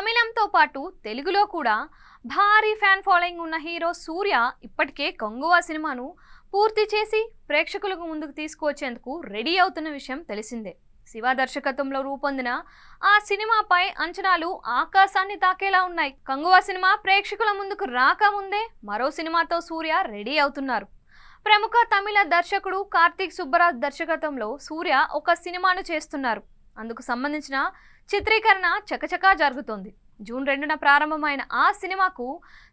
తమిళంతో పాటు తెలుగులో కూడా భారీ ఫ్యాన్ ఫాలోయింగ్ ఉన్న హీరో సూర్య ఇప్పటికే కంగువా సినిమాను పూర్తి చేసి ప్రేక్షకులకు ముందుకు తీసుకువచ్చేందుకు రెడీ అవుతున్న విషయం తెలిసిందే. శివ దర్శకత్వంలో రూపొందిన ఆ సినిమాపై అంచనాలు ఆకాశాన్ని తాకేలా ఉన్నాయి. కంగువా సినిమా ప్రేక్షకుల ముందుకు రాకముందే మరో సినిమాతో సూర్య రెడీ అవుతున్నారు. ప్రముఖ తమిళ దర్శకుడు కార్తీక్ సుబ్బరాజ్ దర్శకత్వంలో సూర్య ఒక సినిమాను చేస్తున్నారు. అందుకు సంబంధించిన చిత్రీకరణ చకచకా జరుగుతోంది. జూన్ 2న ప్రారంభమైన ఆ సినిమాకు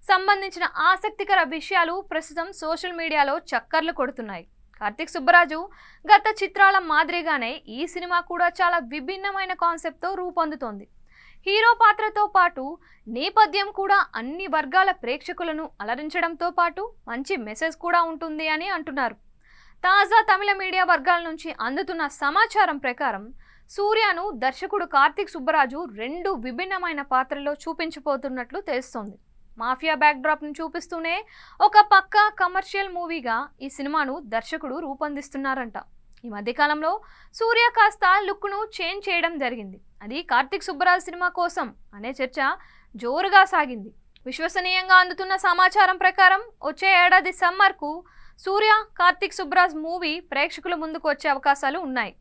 సంబంధించిన ఆసక్తికర విషయాలు ప్రస్తుతం సోషల్ మీడియాలో చక్కర్లు కొడుతున్నాయి. కార్తీక్ సుబ్బరాజు గత చిత్రాల మాదిరిగానే ఈ సినిమా కూడా చాలా విభిన్నమైన కాన్సెప్ట్తో రూపొందుతోంది. హీరో పాత్రతో పాటు నేపథ్యం కూడా అన్ని వర్గాల ప్రేక్షకులను అలరించడంతో పాటు మంచి మెసేజ్ కూడా ఉంటుంది అని అంటున్నారు. తాజా తమిళ మీడియా వర్గాల నుంచి అందుతున్న సమాచారం ప్రకారం సూర్యను దర్శకుడు కార్తీక్ సుబ్బరాజు 2 విభిన్నమైన పాత్రల్లో చూపించబోతున్నట్లు తెలుస్తోంది. మాఫియా బ్యాక్డ్రాప్ను చూపిస్తూనే ఒక పక్కా కమర్షియల్ మూవీగా ఈ సినిమాను దర్శకుడు రూపొందిస్తున్నారంట. ఈ మధ్యకాలంలో సూర్య కాస్త లుక్ను చేంజ్ చేయడం జరిగింది. అది కార్తీక్ సుబ్బరాజు సినిమా కోసం అనే చర్చ జోరుగా సాగింది. విశ్వసనీయంగా అందుతున్న సమాచారం ప్రకారం వచ్చే ఏడాది సమ్మర్కు సూర్య కార్తీక్ సుబ్బరాజ్ మూవీ ప్రేక్షకుల ముందుకు వచ్చే అవకాశాలు ఉన్నాయి.